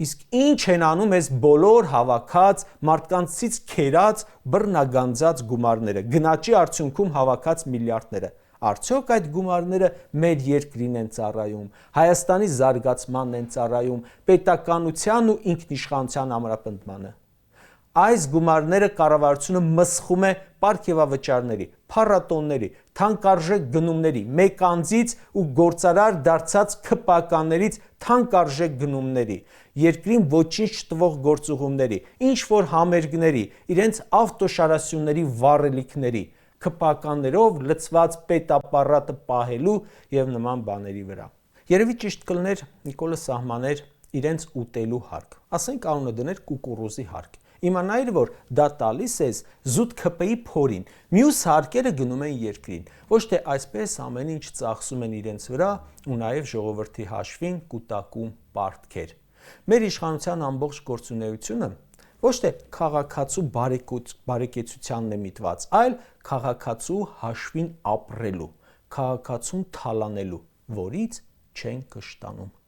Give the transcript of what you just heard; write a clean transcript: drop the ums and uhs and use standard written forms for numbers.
Իսկ ինչ են անում այս բոլոր հավաքած մարդկանցից քերած բռնագանձած գումարները, գնաճի արդյունքում հավաքած միլիարդները, արդյոք այդ գումարները մեր երկրին են ծառայում, Հայաստանի զարգացմանն են ծառայում, պետականության ու ինքնիշխանության ամրապնդմանը։ Այս գումարները կառավարությունը մսխում է պարգևավճարների, փառատոների, թանկարժեք գնումների, մեկ անձից ու գործարար դարձած ՔՊԱ-ներից թանկարժեք գնումների, երկրին ոչինչ չտվող գործուղումների, ինչ-որ համերգների, իրենց ավտոշարասյունների վառելիքների, ՔՊԱ-ներով լցված պետապարատը պահելու եւ նման բաների վրա։ Երևի ճիշտ կլիներ Նիկոլը սահմաներ իրենց ուտելու հարկ, ասենք անունը դներ կուկուռուզի հարկ, իմանայիր, որ դա տալիս ես զուտ ՔՊ-ի փորին, մյուս հարկերը գնում են երկրին, ոչ թե այսպես ամեն ինչ ծախսում են իրենց վրա ու նաև ժողովրդի հաշվին կուտակում պարտքեր։ Մեր իշխանության ամբողջ գործունեությունը ոչ թե քաղաքացու բարեկեցությանն է միտված, այլ քաղաքացու հաշվին ապրելու, քաղաքացուն թալանելու, որից չեն կշտանում։